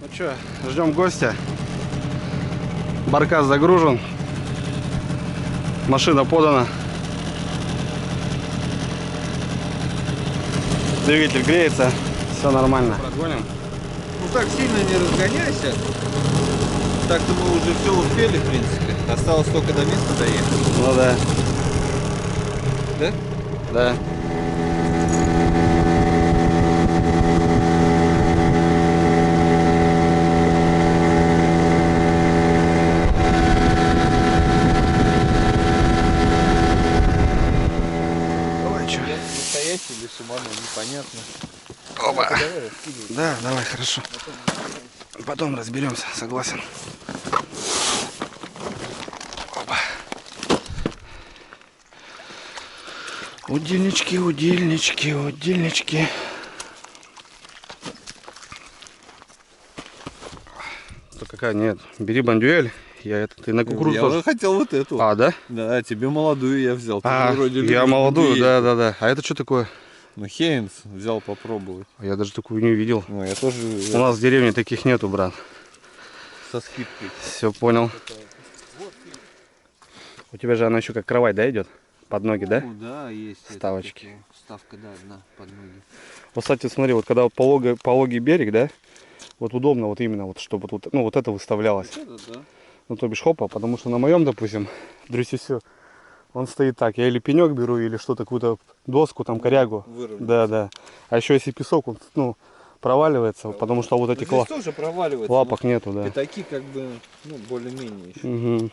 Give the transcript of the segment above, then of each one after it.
Ну что, ждем гостя. Баркас загружен. Машина подана. Двигатель греется. Все нормально. Прогоним. Ну так сильно не разгоняйся. Так-то мы уже все успели, в принципе. Осталось только до места доехать. Ну да. Да? Да. Настоящий или Шимано, непонятно. Оба. Давай, Да, давай, хорошо. Потом разберемся, согласен. Оба. Удильнички, удильнички, удильнички. Что какая? Нет, бери бандюэль. Ты на кукурузу я тоже. уже хотел вот эту. А, да? Да, тебе молодую я взял. Ты А, вроде я любишь молодую, бандюэль. да. А это что такое? Ну, Хейнс взял попробовать. Я даже такую не видел. Ну, я тоже У нас в деревне таких нету, брат. со скидкой. Все понял. У тебя же она еще как кровать, да, идет? Под ноги, да? Ну, да, есть. Вставочки. Вставка, да, одна под ноги. Вот, кстати, смотри, вот когда пологий берег, да, вот удобно вот именно, вот чтобы тут, ну, вот это выставлялось. Это, да. Ну, то бишь, хопа, потому что на моем, допустим, дрюсисю, он стоит так, я или пенек беру, или что-то, какую-то доску, там, корягу. Выровняется. Да. А еще если песок, он, ну, проваливается, потому что вот этих Здесь тоже проваливается. лапок нету, да. Пятаки как бы, ну, более-менее еще. Угу. Но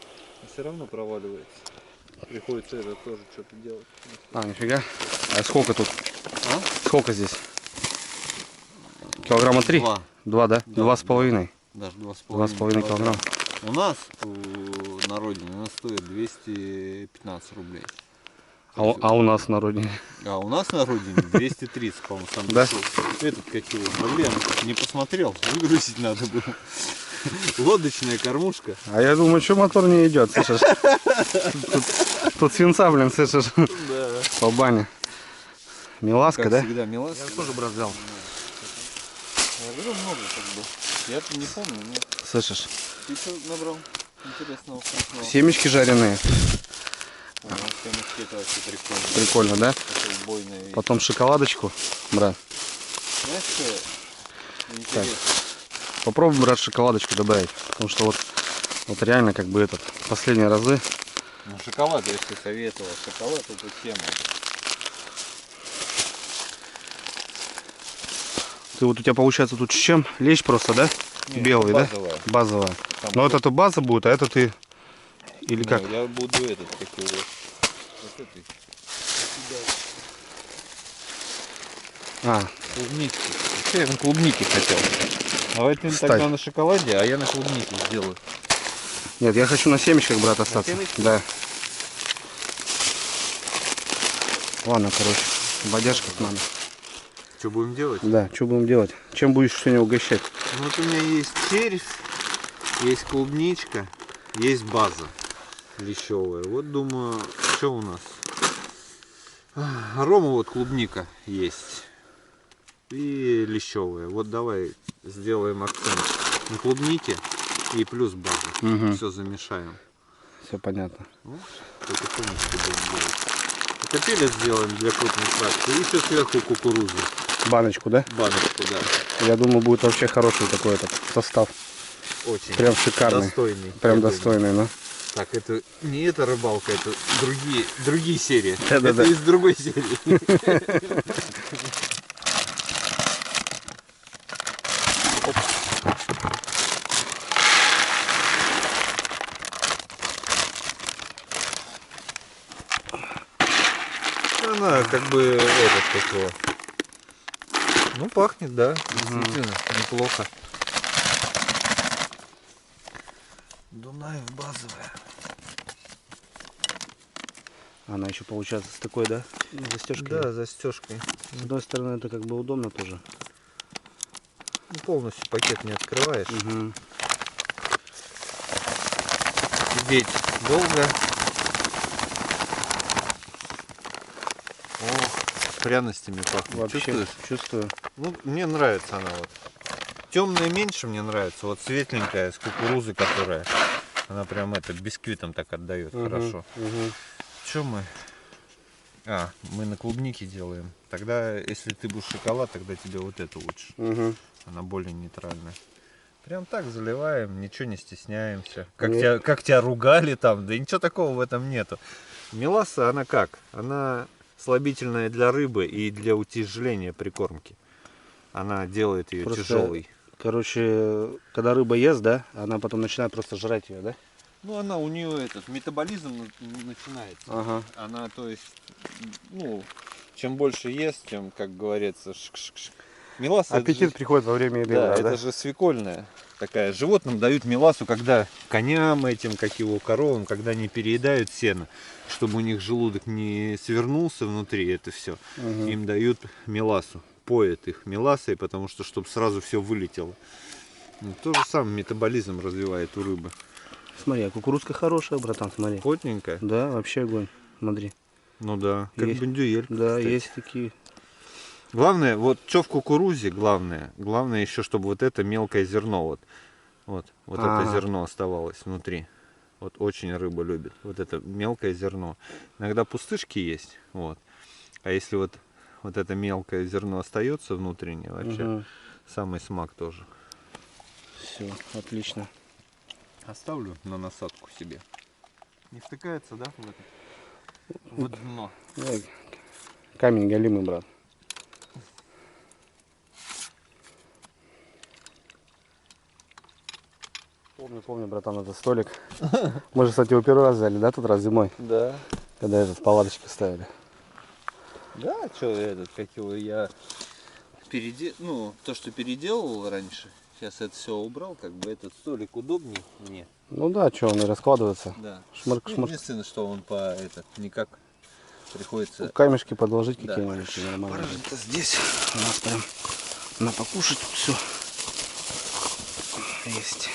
все равно проваливается. Приходится это тоже что-то делать. А, нифига. А сколько тут? А? Сколько здесь? Килограмма 3? Два. 2, да? Да, 2,5. Даже 2,5 килограмм. У нас на родине она стоит 215 рублей. А у нас на родине? А у нас на родине 230, по-моему, сам Да? дешевый. Этот как его, блин, не посмотрел, выгрузить надо было. Лодочная кормушка. А я думаю, что мотор не идет, слышишь? Тут свинца, блин, слышишь? Да. По бане. Миласка, Как да? всегда, миласка. тоже, брат, взял. Я говорю, много как бы. Я не помню, нет. Слышишь? Ты что набрал интересного вкусного? Семечки жареные. Семечки это вообще прикольно. Прикольно, да? Это убойная вещь. Потом шоколадочку, брат. Знаешь, что интересно? Попробуй, брат, шоколадочку добавить. Потому что вот реально как бы последние разы. Ну, шоколад, я тебе советовал. Шоколад это тема. Ты вот у тебя получается тут с чем? Лещ просто, да? Нет, Белый, это да? базовая. Базовая. Там Но вот это база будет, а это ты... Или не, как? я буду этот, как его. Вот этой. А, Клубники. Вообще я на клубнике хотел. Давай ты Кстати. тогда на шоколаде, а я на клубнике сделаю. нет, я хочу на семечках, брат, остаться. семечках? Да. Ладно, короче, бодяжка надо. Что будем делать? Да, что будем делать? Чем будешь сегодня угощать? Ну, вот у меня есть червь, есть клубничка, есть база лещевая. Вот думаю, что у нас? Рома вот клубника есть. И лещевая. Вот давай сделаем акцент на клубнике и плюс база. Угу. Все замешаем. Все понятно. Ну, потихонечку будем делать. Капелец сделаем для крупной фракции. И еще сверху кукурузу. Баночку, да? Баночку, да. Я думаю, будет вообще хороший такой состав. Очень. Прям шикарный. Достойный. Прям я думаю. достойный, ну. Так, это не эта рыбалка, это другие серии. Да-да-да. Это из другой серии. Она как бы этот такого. Ну пахнет, да, действительно, неплохо. Дунаев базовая. Она еще получается с такой, да? Застежкой. Да, застежкой. С одной стороны, это как бы удобно тоже. Ну, полностью пакет не открываешь. Угу. Сидеть долго. О, с пряностями пахнет. Вообще Чувствуешь? чувствую. Ну, мне нравится она вот. темная меньше мне нравится. Вот светленькая с кукурузы, которая, она прям это бисквитом так отдает хорошо. Что мы? Мы на клубнике делаем. Тогда, если ты будешь шоколад, тогда тебе вот это лучше. Она более нейтральная. Прям так заливаем, ничего не стесняемся. Как тебя ругали там, да ничего такого в этом нету. Меласса, она как? Она слабительная для рыбы и для утяжеления прикормки. Она делает ее Просто, тяжелой. Короче, когда рыба ест, да, она потом начинает просто жрать ее, да? Ну, она у нее этот метаболизм начинается. Ага. Она, то есть, ну, чем больше ест, тем, как говорится, меласса. Аппетит приходит во время еды, Да, да? это же свекольная такая. Животным дают мелассу, когда коням этим, как его, коровам, когда они переедают сено, чтобы у них желудок не свернулся внутри, это все. Им дают мелассу, поят их мелассой, потому что, чтобы сразу все вылетело. Ну, то же самое метаболизм развивает у рыбы. Смотри, а кукурузка хорошая, братан, смотри. Плотненькая? Да, вообще огонь. Смотри. Ну да, как Есть. бондюэль. Да, кстати. есть такие. Главное, вот что в кукурузе, главное еще, чтобы вот это мелкое зерно, вот это зерно оставалось внутри. Вот очень рыба любит. Вот это мелкое зерно. Иногда пустышки есть, вот. А если вот это мелкое зерно остается внутреннее, вообще самый смак тоже. Все, отлично. Оставлю на насадку себе. Не втыкается, да, в дно? Камень голимый, брат. Помню, братан, этот столик. Мы же, кстати, его первый раз взяли, да, тут раз зимой, Да. когда этот палаточки ставили. Да, что этот, как его, я то, что переделывал раньше, сейчас это все убрал, как бы этот столик удобнее мне. Ну да, что, он и раскладывается. Да. Шмырк, Ну, шмырк. единственное, что он никак приходится. Камешки подложить Да. какие-нибудь нормально. Барыжить-то здесь. У нас прям на покушать все. Есть.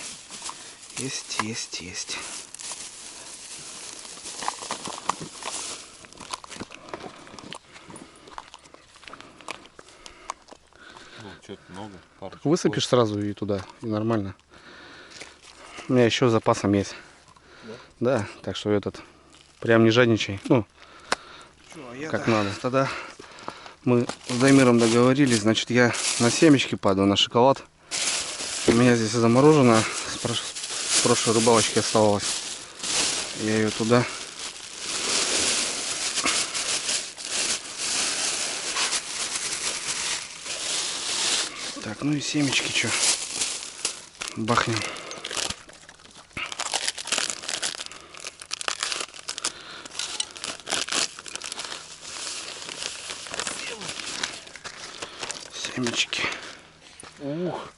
Есть. Ну, что-то много. Высыпешь сразу и туда, и нормально. У меня еще с запасом есть. Да, так что этот, прям не жадничай. Ну, как надо. Тогда мы с Даймиром договорились, значит, я на семечки падаю, на шоколад. У меня здесь заморожено, с прошлой рыбалочки оставалось. Я ее туда. Так, ну и семечки, что, бахнем. Семечки. Ух,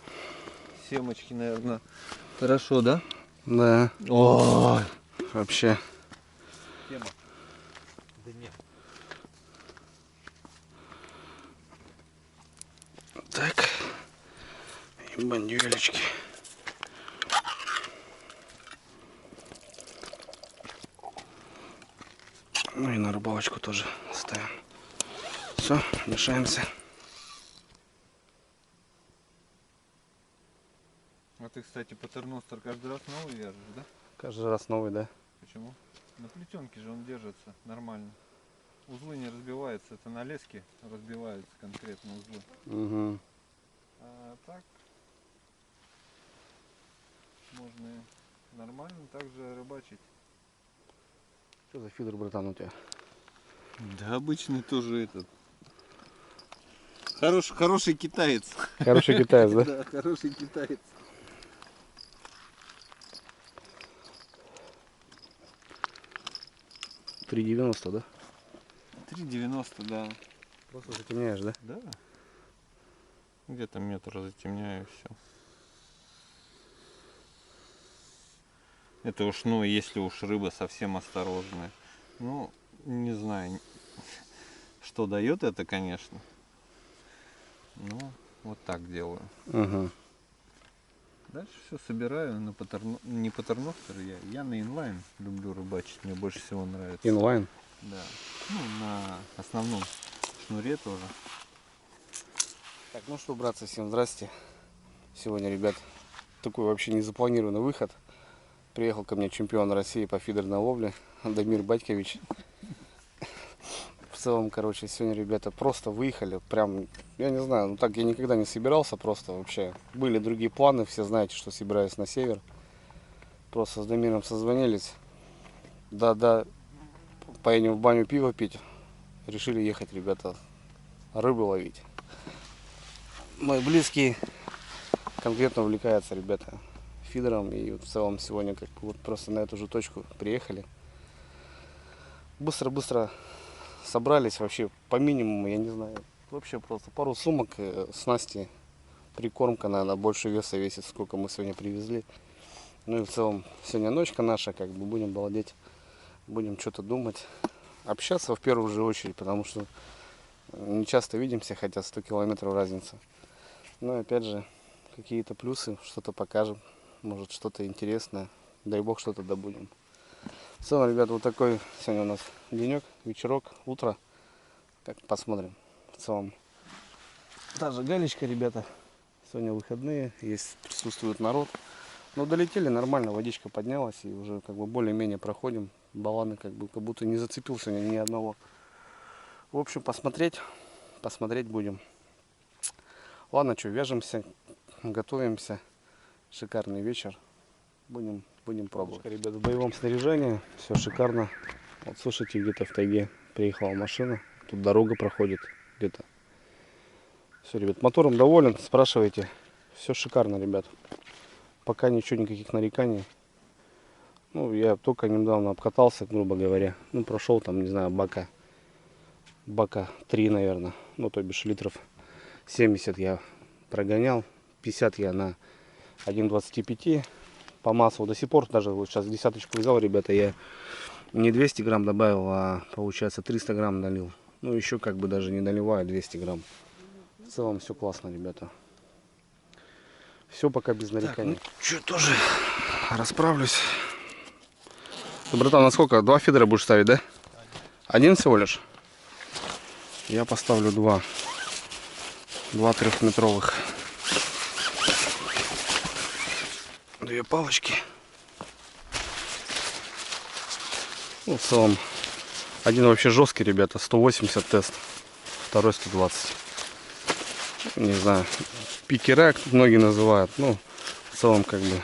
семечки, наверное, хорошо, да? Да, Ой, вообще. тема. Да нет. Так. И бандюэлечки. Ну и на рыбалочку тоже ставим. Все, мешаемся. А ты, кстати, патерностер каждый раз новый вяжешь, да? Каждый раз новый, да? Почему? На плетенке же он держится нормально. Узлы не разбиваются, это на леске разбиваются конкретно узлы. Угу. А так можно и нормально также рыбачить. Что за фидер, братан, у тебя? Да, обычный тоже этот. Хороший китаец. Хороший китаец, да? Да, хороший китаец. $3.90, да? 3,90, да. Просто затемняешь, да? Да. Где-то метр затемняю, все. Это уж, ну, если уж рыба совсем осторожная. Ну, не знаю, что дает это, конечно. Ну, вот так делаю. Угу. Дальше все собираю на не патерностер, я на инлайн люблю рыбачить, мне больше всего нравится. Инлайн. Да. Ну, на основном шнуре тоже. Так, ну что, братцы, всем здрасте. Сегодня, ребят, такой вообще незапланированный выход. Приехал ко мне чемпион России по фидерной ловле Дамир Батькович. В целом, короче, сегодня ребята просто выехали. Прям, я не знаю, ну так я никогда не собирался просто вообще. Были другие планы, все знаете, что собираюсь на север. Просто с Дамиром созвонились. Да, поедем в баню пиво пить. Решили ехать, ребята, рыбу ловить. Мой близкий конкретно увлекается, ребята, фидером. И вот в целом сегодня как бы вот просто на эту же точку приехали. Быстро-быстро собрались вообще по минимуму, я не знаю. Вообще просто пару сумок, снасти, прикормка, наверное, больше веса весит, сколько мы сегодня привезли. Ну и в целом сегодня ночка наша, как бы будем балдеть, будем что-то думать. Общаться в первую же очередь, потому что не часто видимся, хотя 100 километров разница. Но опять же, какие-то плюсы, что-то покажем, может что-то интересное, дай бог что-то добудем. В целом, ребята, вот такой сегодня у нас денек, вечерок, утро. Как посмотрим. В целом, та же галечка, ребята. Сегодня выходные, есть, присутствует народ. Но долетели нормально, водичка поднялась и уже как бы более-менее проходим. Баланы как будто не зацепил сегодня ни одного. В общем, посмотреть будем. Ладно, что, вяжемся, готовимся. Шикарный вечер. Будем пробовать. Ребят, в боевом снаряжении все шикарно. Вот слушайте, где-то в тайге приехала машина. Тут дорога проходит где-то. Все, ребят, мотором доволен, спрашивайте. Все шикарно, ребят. Пока ничего, никаких нареканий. Ну, я только недавно обкатался, грубо говоря. Ну, прошел там, не знаю, бака 3, наверное. Ну, то бишь литров 70 я прогонял. 50 я на 1,25 по маслу. До сих пор даже вот сейчас десяточку взял, ребята, я не 200 грамм добавил, а получается 300 грамм налил. Ну, еще как бы даже не наливаю 200 грамм. В целом все классно, ребята. Все пока без нареканий. Так, ну, что, тоже расправлюсь. Ты, братан, на сколько? 2 фидера будешь ставить, да? Один всего лишь? Я поставлю 2 трехметровых. 2 палочки. Ну, в целом, один вообще жесткий, ребята, 180 тест, второй 120. Не знаю, пикера многие называют. Ну, в целом, как бы,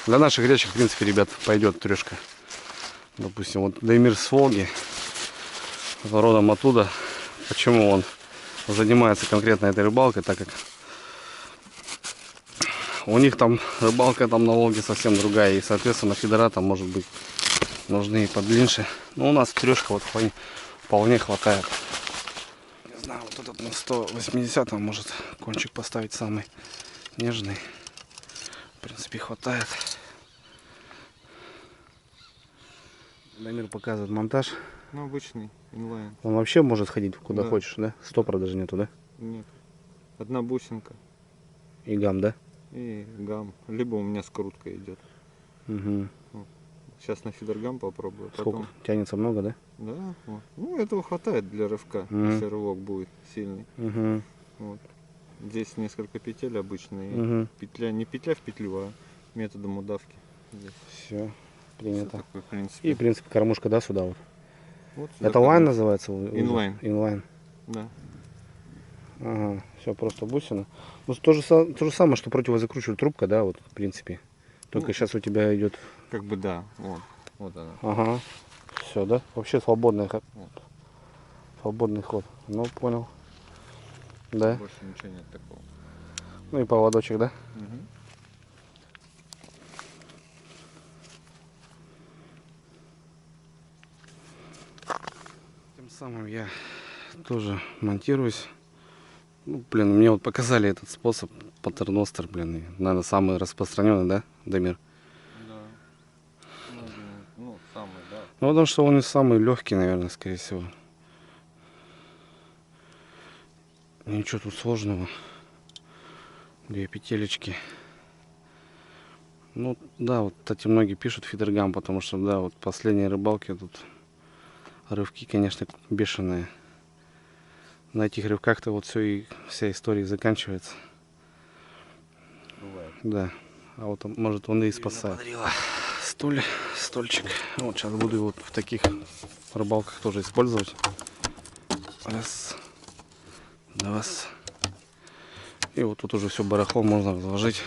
для наших речек, в принципе, ребят, пойдет трешка. Допустим, вот Дамир с Волги, родом оттуда. Почему он занимается конкретно этой рыбалкой? Так как у них там рыбалка там на Волге совсем другая. И, соответственно, фидера там, может быть, нужны и подлиннее. Но у нас трешка вот вполне хватает. Не знаю, вот этот на 180 может кончик поставить самый нежный. В принципе, хватает. Дамир показывает монтаж. Ну, обычный инлайн. Он вообще может ходить куда Да. хочешь, да? Стопора даже нету, да? Нет. Одна бусинка И гам, да? и гам. Либо у меня скрутка идет. Угу. Сейчас на фидергам попробую. Сколько? Потом... Тянется много, да? Да, вот. Ну, этого хватает для рывка, если рывок будет сильный. Угу. Вот. Здесь несколько петель обычные. Угу. Петля, не петля в петлю, а методом удавки. Здесь. Все, принято. Всё такое, в принципе. И, в принципе, кормушка, да, сюда вот. Вот сюда Это лайн кормушка. называется? Инлайн. Инлайн. Да. Ага, все, просто бусина. Ну, то же самое, что противозакручивает трубка, да, вот, в принципе. Только Ну, сейчас у тебя идет. как бы да, вот. Вот она. Ага. Все, да? Вообще свободный, Вот. свободный ход. Ну, понял. Да. Больше ничего нет такого. Ну и поводочек, да? Угу. Тем самым я тоже монтируюсь. Ну, блин, мне вот показали этот способ паттерностер, блин, и, наверное, самый распространенный, да, Дамир? Да. Ну, самый, да. Ну, потому что он и самый легкий, наверное, скорее всего. Ничего тут сложного. 2 петелечки. Ну, да, вот, кстати, многие пишут фидергам, потому что, да, вот последние рыбалки тут рывки, конечно, бешеные. На этих рывках-то вот все и вся история заканчивается. Бывает. Да. А вот может он и спасает. Стольчик. Вот сейчас буду его в таких рыбалках тоже использовать. Раз. Два. И вот тут уже все барахло можно разложить.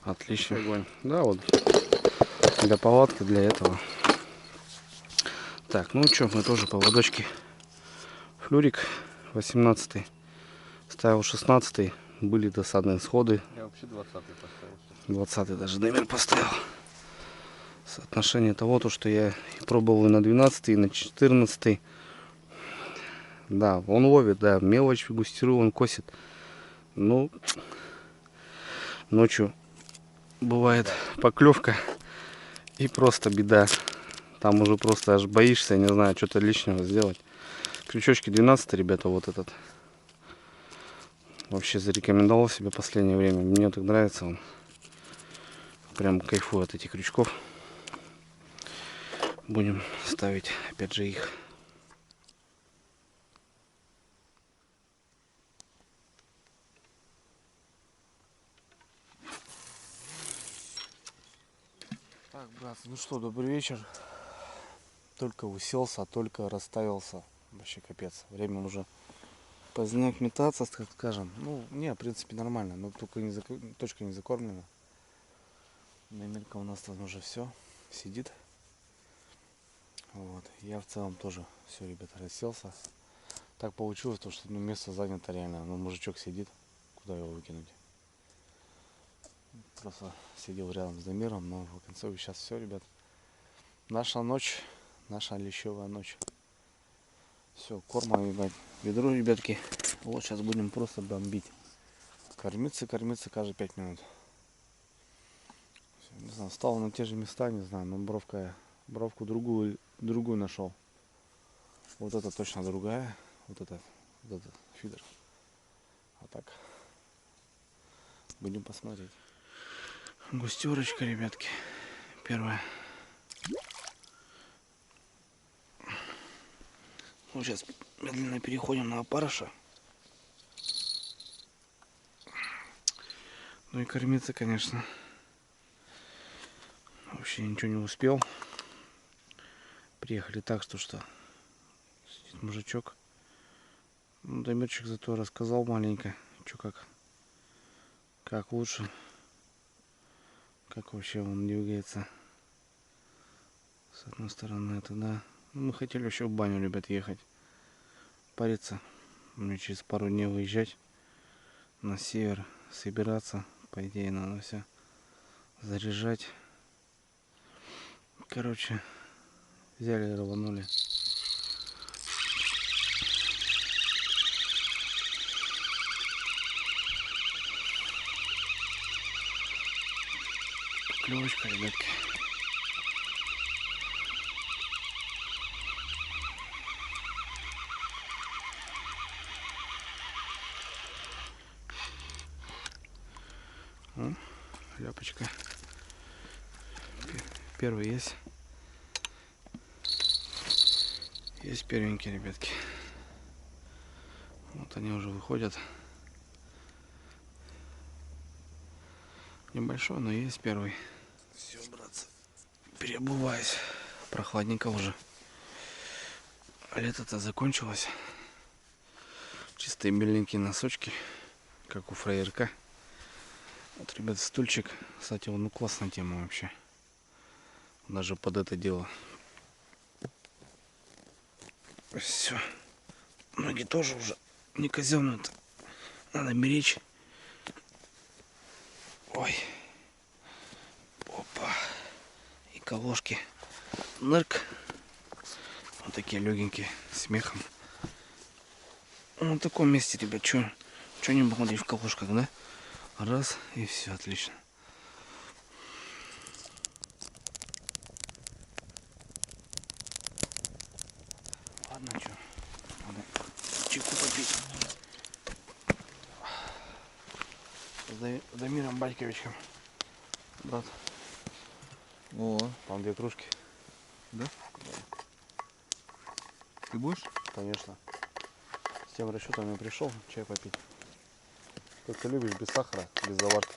Отличный огонь. Да, вот для палатки, для этого. Так, ну что, мы тоже поводочки. Флюрик 18, ставил 16, были досадные сходы. Я вообще 20-й поставил. 20 даже номер поставил. Соотношение того, то, что я пробовал и на 12, и на 14. Да, он ловит, да, мелочь, густеру он косит. Ну, ночью бывает поклевка и просто беда. Там уже просто аж боишься, не знаю, что-то лишнего сделать. Крючочки 12, ребята, вот этот. Вообще зарекомендовал себе в последнее время. Мне так нравится он. Прям кайфую от этих крючков. Будем ставить опять же их. Так, братцы, ну что, добрый вечер. Только уселся, только расставился. Вообще капец. Время уже поздняк метаться, так скажем. Ну, не, в принципе нормально, но только точка не закормлена. Номерка у нас там уже все сидит. Вот. Я в целом тоже все, ребята, расселся. Так получилось, то, что место занято реально. Ну, мужичок сидит, куда его выкинуть. Просто сидел рядом с Дамиром, но в конце сейчас все, ребят. Наша ночь, наша лещевая ночь. Все, корма, ебать, ведро, ребятки. Вот сейчас будем просто бомбить. Кормиться каждые 5 минут. Не знаю, встал на те же места, не знаю, но бровку другую нашел. Вот это точно другая. Вот этот фидер. А так будем посмотреть. Густерочка, ребятки. Первая. Ну, сейчас медленно переходим на опарыша. Ну и кормиться, конечно. Вообще ничего не успел. Приехали так, что сидит мужичок. Ну, Дамирчик зато рассказал маленько, что как лучше. Как вообще он двигается. С одной стороны это да. Мы хотели вообще в баню, ребят, ехать. Париться. Мне через пару дней выезжать на север, собираться. По идее надо все заряжать. Короче, взяли и рванули. Поклевочка, ребятки. О, ляпочка. Первый есть. Есть первенькие, ребятки. Вот они уже выходят. Небольшой, но есть первый. Все, братцы. Переобуваюсь. Прохладненько уже. Лето-то закончилось. Чистые беленькие носочки, как у фраерка. Вот, ребят, стульчик. Кстати, он, ну, классная тема вообще. Даже под это дело. Все. Ноги тоже уже не казенные. Надо беречь. Ой. Опа. И колошки. Нырк. Вот такие легенькие, с мехом. Вот в таком месте, ребят, что не балдеть в колошках, да? Раз, и все, отлично. Ладно, что, надо чайку попить. С Дамиром Батьковичем. Брат. О, Там 2 кружки. да? Ты будешь? Конечно. С тем расчетом я пришел чай попить. Как ты любишь, без сахара, без заварки.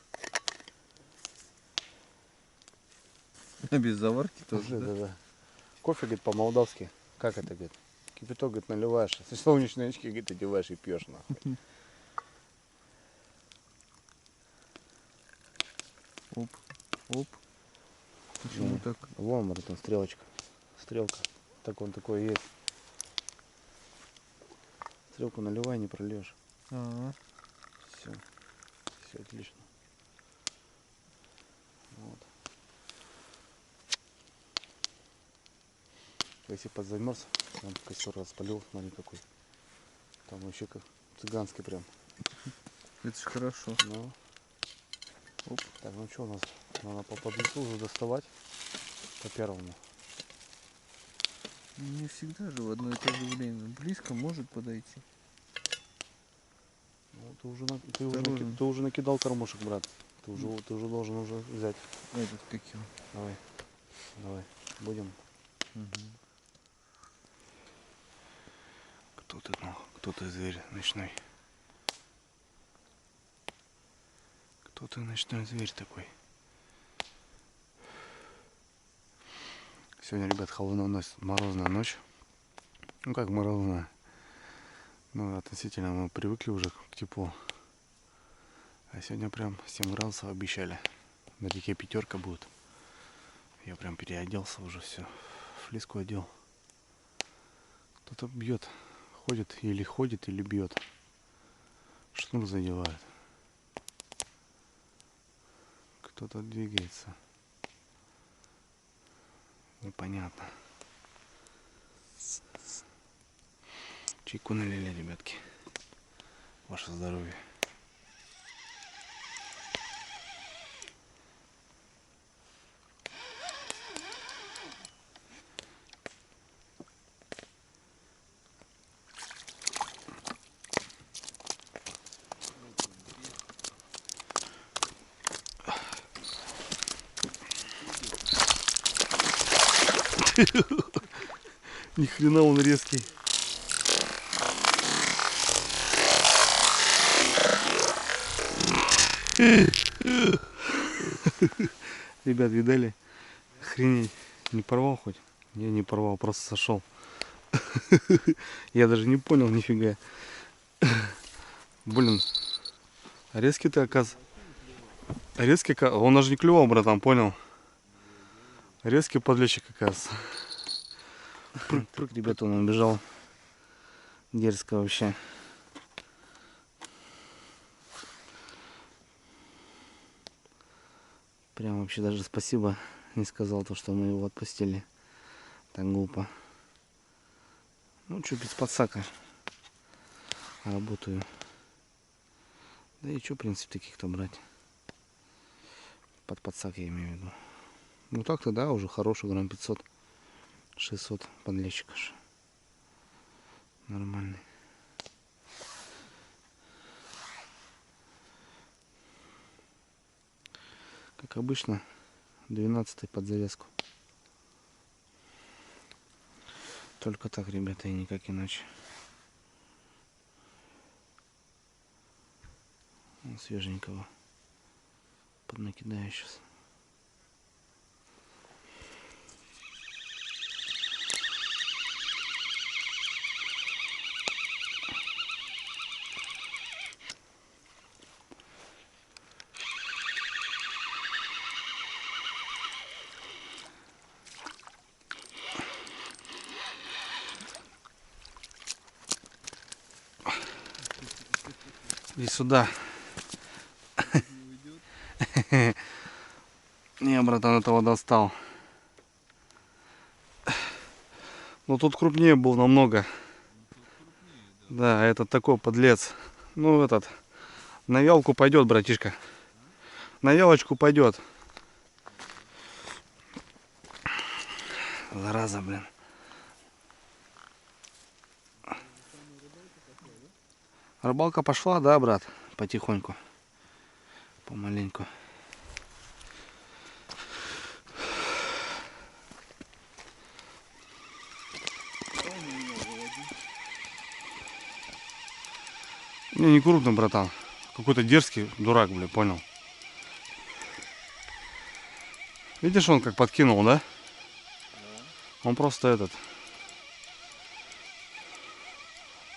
Без заварки тоже, да? Да. Кофе, говорит, по-молдавски. Как это, говорит? Кипяток, говорит, наливаешь. Солнечные очки, говорит, одеваешь и пьешь, нахуй. Оп, оп. Почему так? Вон, братан, стрелочка. Стрелка. Так он такой есть. Стрелку наливай, не прольешь. Ага. Все. Все отлично. Вот. Если подзамерз, он костер распалил, смотри какой. Там вообще как цыганский прям. Это ж хорошо. Ну. Оп. Так, ну что у нас? Надо по подлецу уже доставать. По первому. Не всегда же в одно и то же время. Близко может подойти. Ну, ты уже накидал кормушек, брат. Ты уже должен уже взять. Этот как его. Давай. Будем. Угу. Кто ты, ну? Кто ты, зверь ночной? Кто ты, ночной зверь такой? Сегодня, ребят, холодная ночь, морозная ночь. Ну как морозная? Ну, относительно мы привыкли уже к теплу. А сегодня прям 7 градусов обещали. На реке пятерка будет. Я прям переоделся уже, все. Флиску одел. Кто-то бьет. Ходит, или бьет. Шнур задевает. Кто-то двигается. Непонятно. Чайку налили, ребятки. Ваше здоровье. Ни хрена он резкий. Ребят, видали? Охренеть. Не порвал хоть? Я не порвал, просто сошел. Я даже не понял нифига. Блин. А резкий ты, оказывается. Резкий, он даже не клевал, братан, понял? Резкий подлещик, оказывается. Прыг, ребята, он убежал. Дерзко вообще. Прям вообще даже спасибо не сказал, то, что мы его отпустили. Так глупо. Ну, что, без подсака работаю. Да и что, в принципе, таких-то брать. Под подсак я имею в виду. Ну так-то, да, уже хороший, грамм 500. 600 подлещик аж. Нормальный. Как обычно, 12 под завязку. Только так, ребята, и никак иначе. Свеженького поднакидаю сейчас. И сюда. Не, братан, этого достал. Но тут крупнее был намного. Да, этот такой подлец. Ну, этот. На вялку пойдет, братишка. На вялочку пойдет. Зараза, блин. Рыбалка пошла, да, брат? Потихоньку. Помаленьку. Не крупный, братан. Какой-то дерзкий дурак, бля, понял? Видишь, он как подкинул, да? Он просто этот.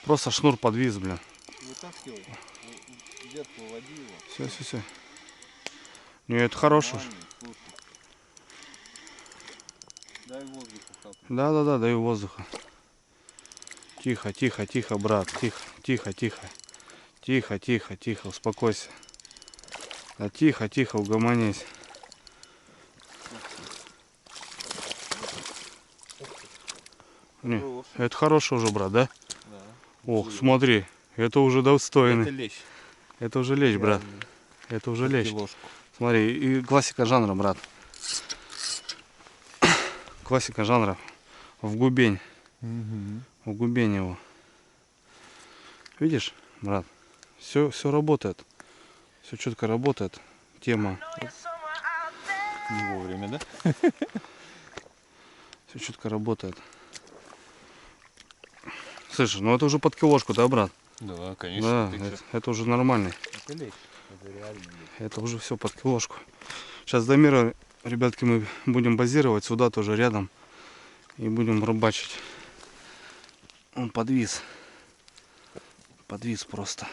Просто шнур подвис, блин. Вытаскивай. Дед, поводи его. Все. Не, это хороший. Слушай. Дай воздуху капнуть. Да, даю воздуха. Тихо, брат. Тихо, успокойся. Да тихо, угомонись. Не, это хороший уже, брат, да? Да. Ох, смотри, это уже достойный. Это лещ. Это уже лещ, брат. Это уже лещ. Смотри, и классика жанра, брат. Классика жанра. В губень. В губень его. Видишь, брат? Все работает. Все четко работает. Тема. Не вовремя, да? Все четко работает. Слышишь, ну это уже под килошку, да, брат? Да, конечно. Да, это уже нормальный. Это лещ. Это реально лещ. Это уже все под килошку. Сейчас до мира, ребятки, мы будем базировать сюда тоже рядом. И будем рыбачить. Он подвис. Подвис просто.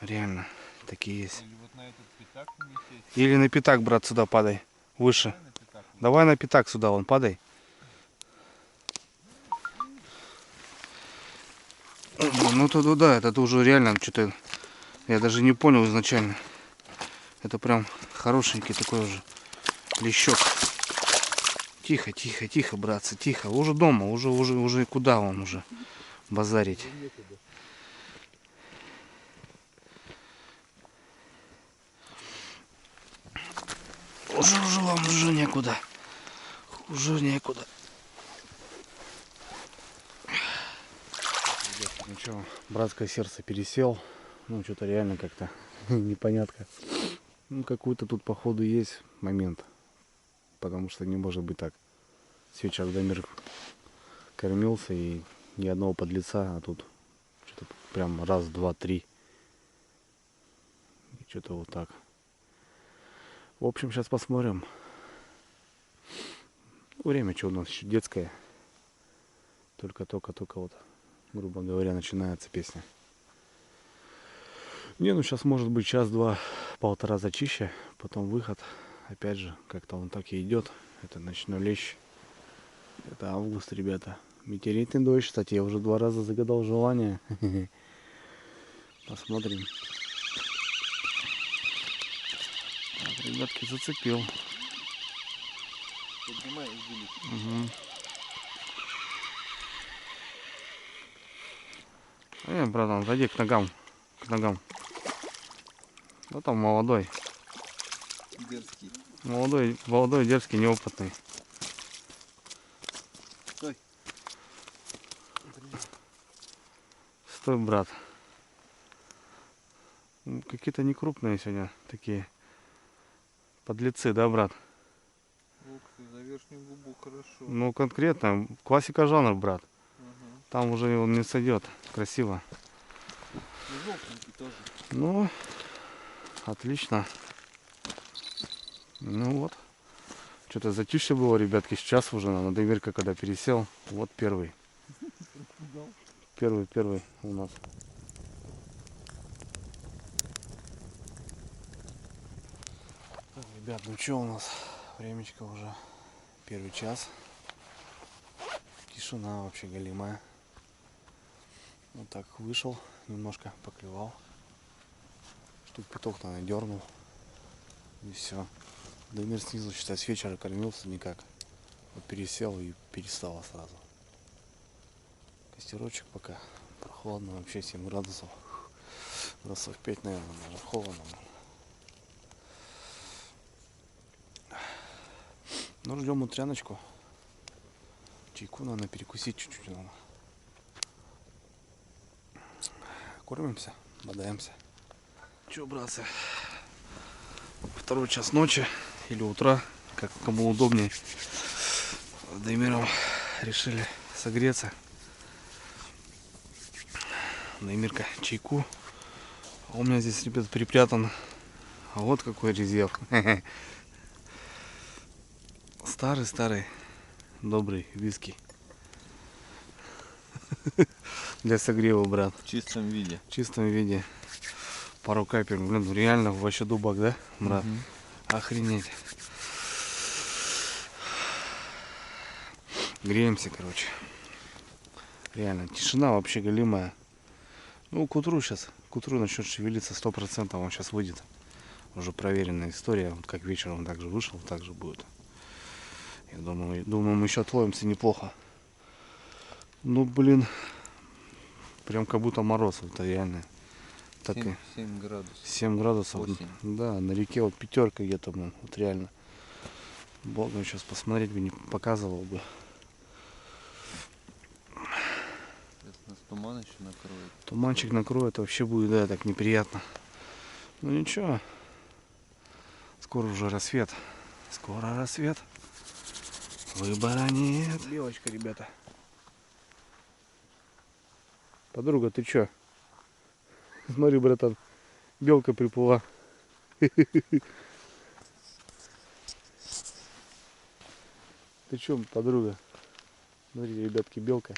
Реально. Такие есть. Или вот на этот пятак не сесть. Или на пятак, брат, сюда падай. Выше. Давай на пятак сюда, вон, падай. Ну то да, это уже реально что-то. Я даже не понял изначально. Это прям хорошенький такой уже лещок. Тихо, братцы, тихо. Уже дома, уже куда вам уже базарить? Уже вам уже некуда. Уже некуда. Ну что, братское сердце пересел. Ну что-то реально как-то непонятно. Ну какой-то тут походу есть момент. Потому что не может быть так. С вечера Дамир кормился и ни одного подлеца, а тут что-то прям раз, два, три. И что-то вот так. В общем, сейчас посмотрим. Время что у нас еще детское. Только вот, грубо говоря, начинается песня. Не, ну сейчас может быть час-два, полтора зачища, потом выход. Опять же, как-то он так и идет. Это ночной лещ. Это август, ребята. Метеоритный дождь, кстати, я уже 2 раза загадал желание. Посмотрим. Так, ребятки, зацепил. Угу. Братан, зайди к ногам. К ногам. Ну там молодой. Дерзкий. Молодой, дерзкий, неопытный. Стой. Стой, брат. Какие-то не крупные сегодня такие подлецы, да, брат? Ух ты, за верхнюю губу хорошо. Ну конкретно, классика жанра, брат. Ага. Там уже он не сойдет. Красиво. И желтенький тоже. Ну, отлично. Ну вот. Что-то затишье было, ребятки. Сейчас уже на Дамирка, когда пересел. Вот первый. Первый у нас. Так, ребят, ну что у нас? Времечко уже 1 час. Тишина вообще голимая. Вот так вышел, немножко поклевал. Штук 5, наверное, дернул. И все. Дамир снизу, считай, с вечера кормился никак. Вот пересел и перестало сразу. Костерочек пока. Прохладно, вообще 7 градусов. Градусов 5, наверное, даже холодно. Ну, ждем утряночку. Чайку надо перекусить чуть-чуть надо. Кормимся, бодаемся. Че, братцы? 2 час ночи или утра, как кому удобнее. С Дамиром решили согреться. Дамирка чайку. А у меня здесь, ребят, припрятан. А вот какой резерв. Старый добрый виски. Для согрева, брат. В чистом виде. В чистом виде. Пару капель. Блин, реально вообще дубак, да, брат? Мгм. Охренеть. Греемся, короче. Реально. Тишина вообще голимая. Ну, к утру начнет шевелиться 100%. Он сейчас выйдет. Уже проверенная история. Вот как вечером он также вышел, так же будет. Я думаю, мы еще отловимся неплохо. Ну, блин. Прям как будто мороз. Вот реально. Так 7 градусов. 7 градусов. Осень. Да, на реке вот пятерка где-то, блин. Вот реально. Богом сейчас посмотреть бы не показывал бы. Сейчас нас туман еще накроет. Туманчик накроет, вообще будет, да, так неприятно. Ну ничего. Скоро уже рассвет. Скоро рассвет. Выбора нет. Белочка, ребята. Подруга, ты чё? Смотри, братан, белка приплыла. Ты чё, подруга? Смотри, ребятки, белка.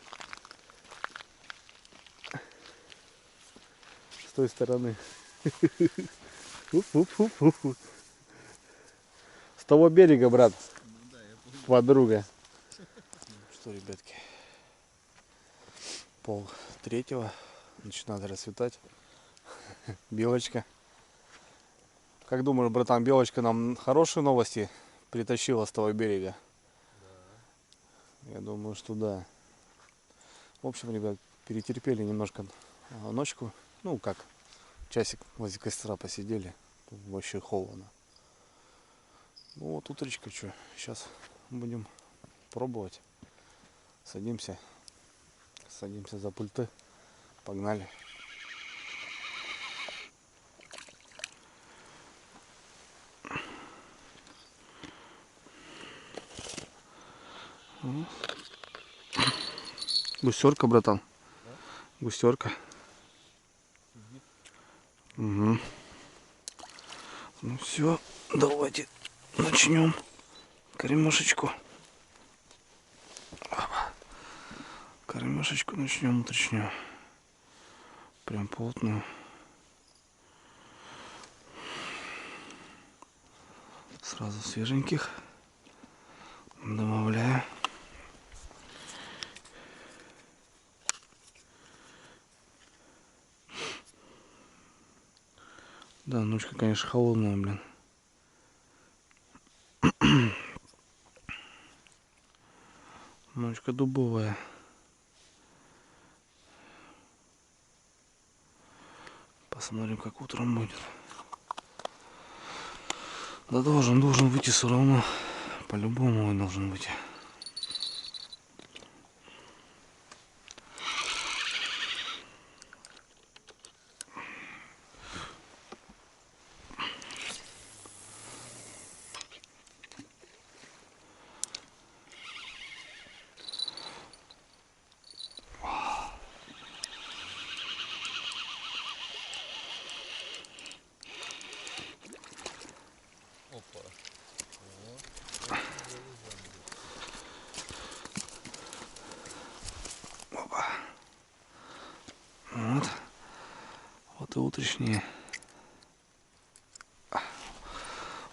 С той стороны. Уф-уф-уф-уф. С того берега, брат. Подруга. Что, ребятки? 2:30. Начинает расцветать. Белочка. Как думаешь, братан, белочка нам хорошие новости притащила с того берега? Да. Я думаю, что да. В общем, ребят, перетерпели немножко ночку. Ну как, часик возле костра посидели. Тут вообще холодно. Ну вот утречка, что, сейчас будем пробовать. Садимся за пульты. Погнали. Густерка, братан. Густерка. Угу. Ну все, давайте начнем кормежечку. Кормежечку начнем утречнюю. Прям плотную. Сразу свеженьких добавляю. Да, ночка, конечно, холодная, блин. Ночка дубовая. Посмотрим, как утром будет. Да должен выйти все равно. По-любому он должен выйти.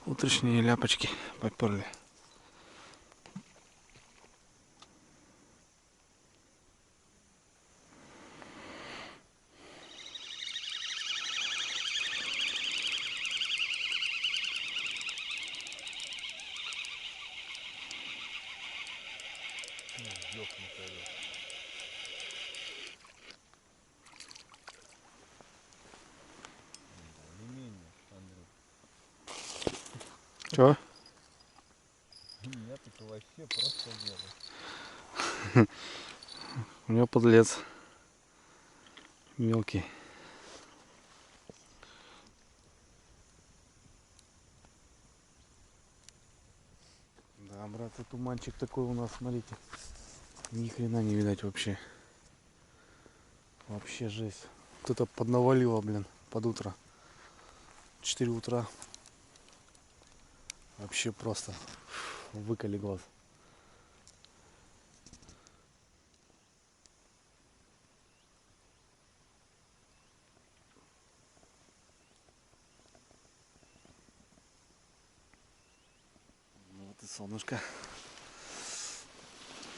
Вот и утренние ляпочки поперли. Чё? Нет, это вообще просто дело. У него подлец. Мелкий. Да, брат, и туманчик такой у нас, смотрите. Ни хрена не видать вообще. Вообще жесть. Вот это поднавалило, блин, под утро. 4 утра. Вообще просто. выколи глаз. Ну вот и солнышко.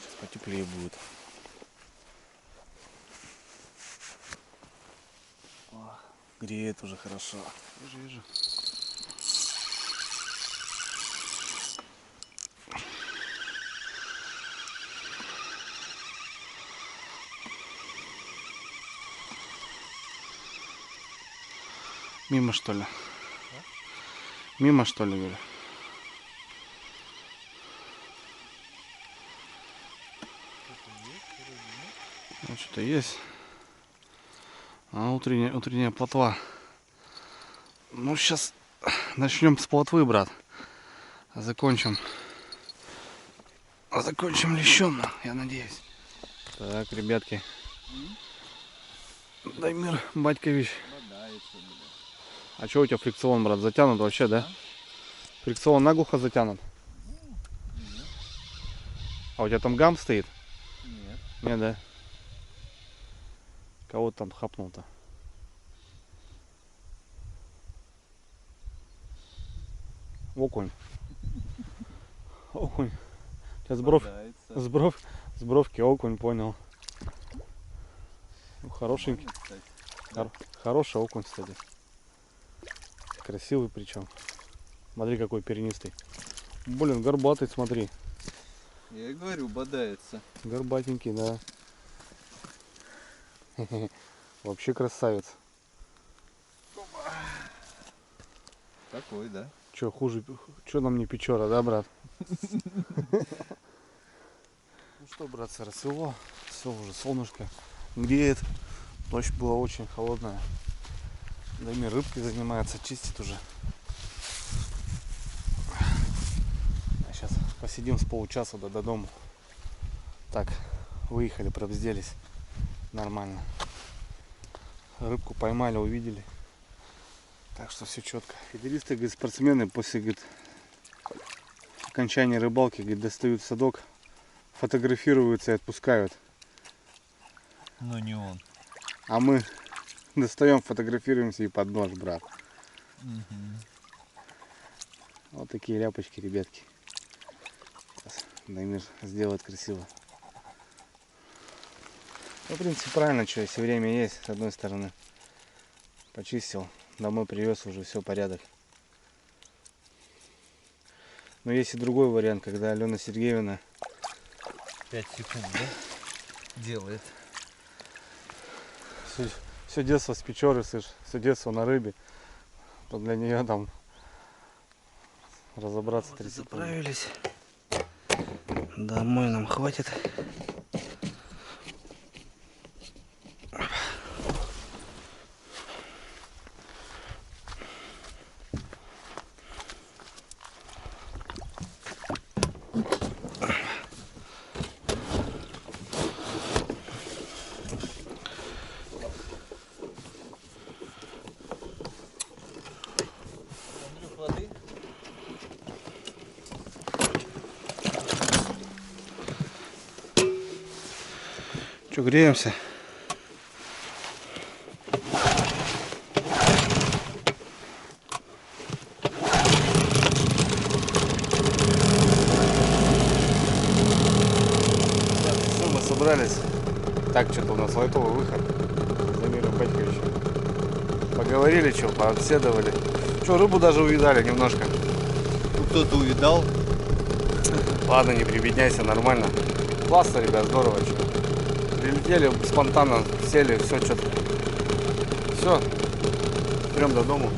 Сейчас потеплее будет. О, греет уже хорошо. Вижу. Мимо что ли? Мимо что ли, говорю? Ну, что-то есть. А утренняя плотва. Ну, сейчас начнем с плотвы, брат. Закончим лещом, я надеюсь. Так, ребятки. Даймир Батькович. А что у тебя фрикцион, брат, затянут вообще, да? Фрикцион наглухо затянут? Нет. А у тебя там гам стоит? Нет. Нет, да? Кого там хапнул-то? Окунь. Окунь. Сейчас с бровки окунь, понял. Ну, хорошенький. Хороший окунь, кстати. Красивый причем. Смотри, какой перенистый. Блин, горбатый, смотри. Я и говорю, бодается. Горбатенький, да. Вообще красавец. Такой, да? Че, хуже, че нам не Печора, да, брат? Ну что, братцы, рассвело. Все, уже солнышко греет. Ночь была очень холодная. Даймир рыбкой занимается, чистит уже. А сейчас посидим с полчаса до дому. Так, выехали, пробзделись. Нормально. Рыбку поймали, увидели. Так что все четко. Фидеристы, говорит, спортсмены после, говорит, окончания рыбалки, говорит, достают садок, фотографируются и отпускают. Но не он. А мы достаем, фотографируемся и под нож, брат. Угу. Вот такие ляпочки, ребятки. Сейчас Даймир сделает красиво. Ну, в принципе, правильно, что, если время есть, с одной стороны. Почистил, домой привез, уже все, порядок. Но есть и другой вариант, когда Алена Сергеевна 5 секунд, да? Делает. все детство с Печоры, слышь, все детство на рыбе. То для нее там разобраться вот 3 секунды. Заправились. Домой нам хватит. Что, греемся? Все, мы собрались. Так, что-то у нас лайтовый выход. За Дамиром Батьковичем. Поговорили, что, пообседовали. Что, рыбу даже увидали немножко. Кто-то увидал. Ладно, не прибедняйся, нормально. Классно, ребят, здорово. Что. Прилетели, спонтанно сели, все четко. Все, прям до дому.